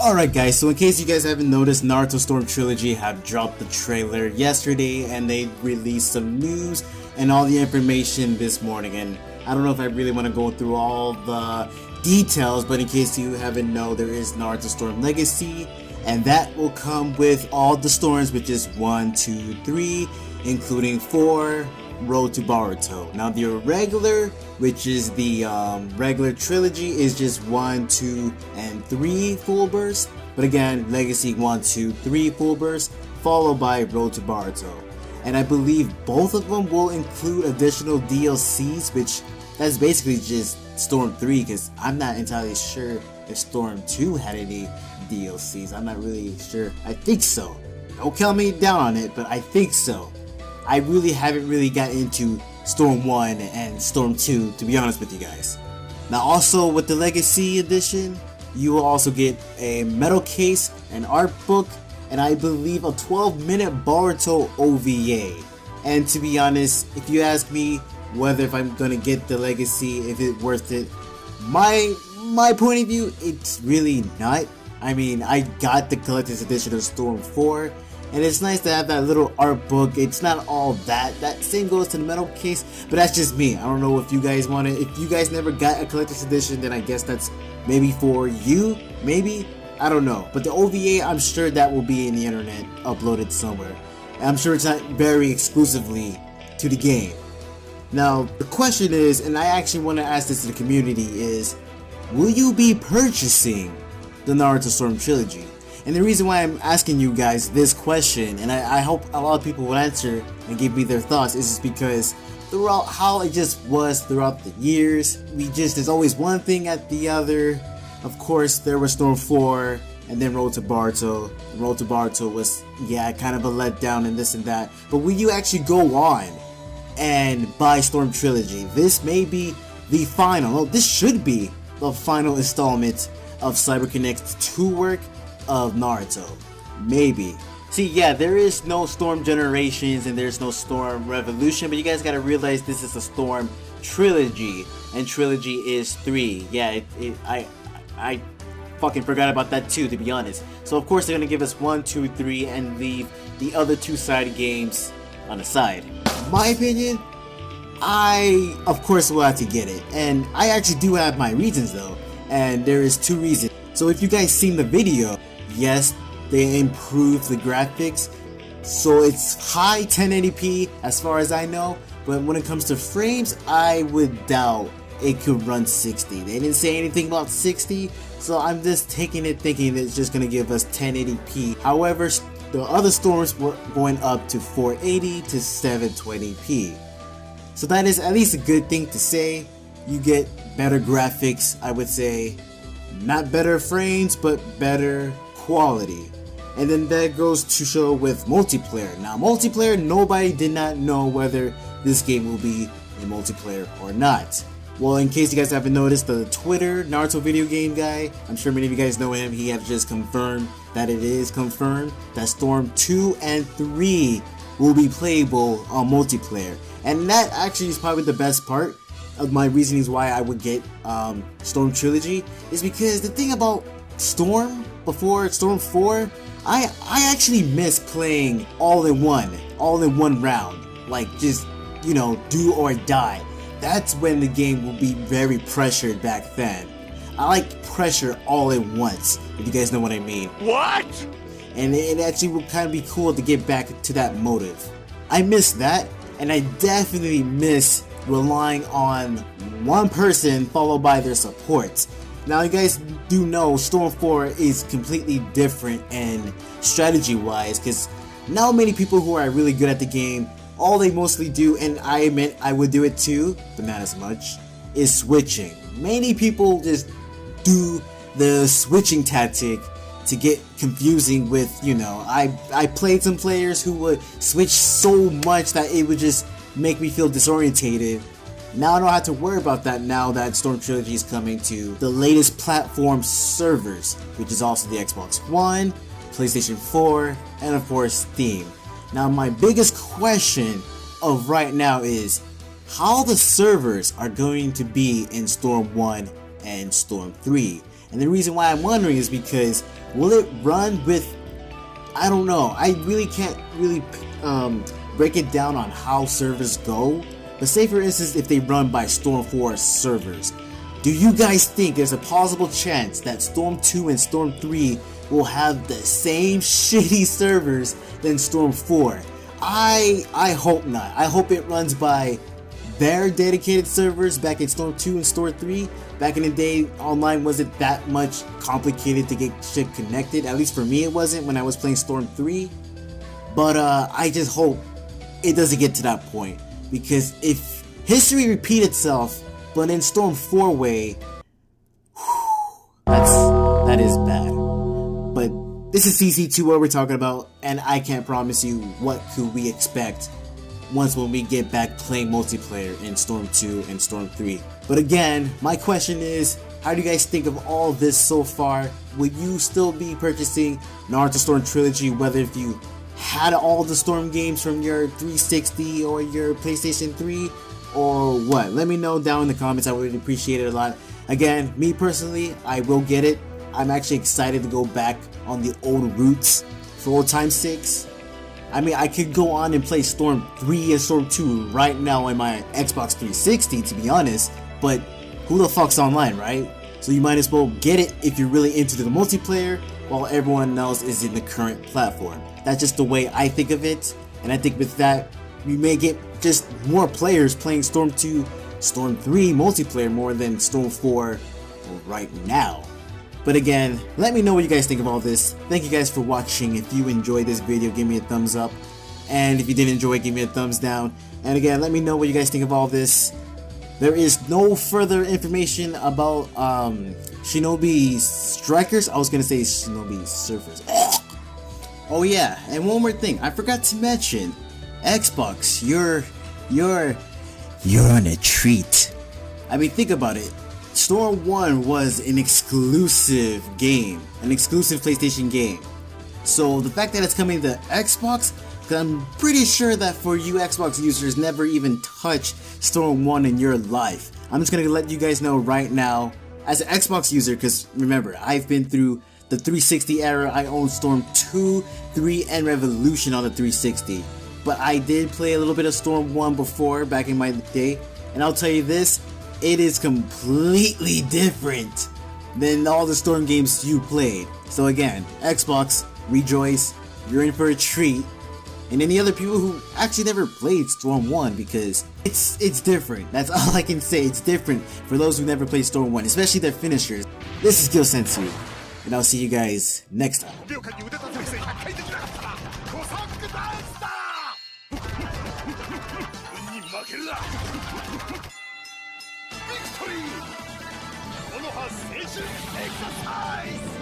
Alright guys, so in case you guys haven't noticed, Naruto Storm Trilogy have dropped the trailer yesterday and they released some news and all the information this morning, and I don't know if I really want to go through all the details, but in case you haven't known, there is Naruto Storm Legacy, and that will come with all the storms, which is 1, 2, 3, including 4, Road to Boruto. Now the regular, which is the regular trilogy, is just 1, 2, and 3 full bursts, but again, Legacy 1, 2, 3 full bursts, followed by Road to Boruto. And I believe both of them will include additional DLCs, which that's basically just Storm 3, because I'm not entirely sure if Storm 2 had any DLCs. I'm not really sure. I think so. Don't count me down on it, but I think so. I really haven't got into Storm 1 and Storm 2, to be honest with you guys. Now also with the Legacy Edition, you will also get a metal case, an art book, and I believe a 12-minute Boruto OVA. And to be honest, if you ask me whether if I'm gonna get the Legacy, if it's worth it, my point of view, it's really not. I mean, I got the collector's edition of Storm 4, and it's nice to have that little art book. It's not all that. That same goes to the metal case, but that's just me. I don't know if you guys want it. If you guys never got a collector's edition, then I guess that's maybe for you. Maybe. I don't know. But the OVA, I'm sure that will be in the internet, uploaded somewhere. And I'm sure it's not very exclusively to the game. Now, the question is, and I actually want to ask this to the community, is will you be purchasing the Naruto Storm Trilogy? And the reason why I'm asking you guys this question, and I hope a lot of people will answer and give me their thoughts, is just because throughout how it just was throughout the years, there's always one thing at the other. Of course, there was Storm 4, and then Road to Boruto. Road to Boruto was, yeah, kind of a letdown and this and that. But will you actually go on and buy Storm Trilogy? This may be the final, no, this should be the final installment of CyberConnect's 2 work of Naruto. Maybe. See, yeah, there is no Storm Generations and there's no Storm Revolution, but you guys gotta realize this is a Storm Trilogy, and Trilogy is 3. Yeah, I fucking forgot about that too, to be honest. So of course they're gonna give us 1, 2, 3 and leave the other 2 side games on the side. In my opinion, I of course will have to get it, and I actually do have my reasons though, and there is 2 reasons. So if you guys seen the video, yes, they improved the graphics, so it's high 1080p as far as I know, but when it comes to frames, I would doubt it could run 60. They didn't say anything about 60, so I'm just taking it thinking it's just gonna give us 1080p. However, the other storms were going up to 480 to 720p. So that is at least a good thing to say. You get better graphics, I would say. Not better frames, but better quality. And then that goes to show with multiplayer. Now multiplayer, nobody did not know whether this game will be a multiplayer or not. Well, in case you guys haven't noticed, the Twitter Naruto video game guy, I'm sure many of you guys know him, he has just confirmed that it is confirmed that Storm 2 and 3 will be playable on multiplayer. And that actually is probably the best part of my reasonings why I would get Storm Trilogy, is because the thing about Storm before Storm 4, I actually miss playing all in one round, like just, you know, do or die. That's when the game will be very pressured back then. I like pressure all at once, if you guys know what I mean. What? And it actually would kind of be cool to get back to that motive. I miss that, and I definitely miss relying on one person followed by their supports. Now you guys do know Storm 4 is completely different and strategy wise, because now many people who are really good at the game, all they mostly do, and I admit I would do it too, but not as much, is switching. Many people just do the switching tactic to get confusing with, you know, I played some players who would switch so much that it would just make me feel disorientated. Now I don't have to worry about that now that Storm Trilogy is coming to the latest platform servers, which is also the Xbox One, PlayStation 4, and of course Steam. Now my biggest question of right now is how the servers are going to be in Storm 1 and Storm 3. And the reason why I'm wondering is because will it run with, I don't know, I really can't really break it down on how servers go, but say for instance if they run by Storm 4 servers, do you guys think there's a possible chance that Storm 2 and Storm 3 will have the same shitty servers than Storm 4? I hope not. I hope it runs by their dedicated servers back in Storm 2 and Storm 3. Back in the day, online wasn't that much complicated to get shit connected. At least for me it wasn't when I was playing Storm 3. But I just hope it doesn't get to that point. Because if history repeats itself, but in Storm 4 way, that is bad. But this is CC2 what we're talking about, and I can't promise you what could we expect when we get back playing multiplayer in Storm 2 and Storm 3. But again, my question is, how do you guys think of all this so far? Would you still be purchasing Naruto Storm Trilogy, whether if you had all the Storm games from your 360 or your PlayStation 3, or what? Let me know down in the comments. I would appreciate it a lot. Again, me personally, I will get it. I'm actually excited to go back on the old roots for old time's sakes. I mean, I could go on and play Storm 3 and Storm 2 right now on my Xbox 360, to be honest, but who the fuck's online, right? So you might as well get it if you're really into the multiplayer, while everyone else is in the current platform. That's just the way I think of it, and I think with that, we may get just more players playing Storm 2, Storm 3 multiplayer more than Storm 4 right now. But again, let me know what you guys think of all this. Thank you guys for watching. If you enjoyed this video, give me a thumbs up. And if you didn't enjoy it, give me a thumbs down. And again, let me know what you guys think of all this. There is no further information about Shinobi Strikers. I was gonna say Shinobi Surfers. Oh yeah, and one more thing. I forgot to mention, Xbox, you're on a treat. I mean, think about it. Storm 1 was an exclusive game, an exclusive PlayStation game. So the fact that it's coming to Xbox, because I'm pretty sure that for you Xbox users never even touched Storm 1 in your life. I'm just gonna let you guys know right now, as an Xbox user, because remember, I've been through the 360 era. I own Storm 2, 3, and Revolution on the 360. But I did play a little bit of Storm 1 before, back in my day, and I'll tell you this, it is completely different than all the Storm games you played. So again, Xbox, rejoice, you're in for a treat. And any other people who actually never played Storm 1, because it's different. That's all I can say, it's different for those who never played Storm 1, especially their finishers. This is Gillsenzu, and I'll see you guys next time. Victory! Exercise!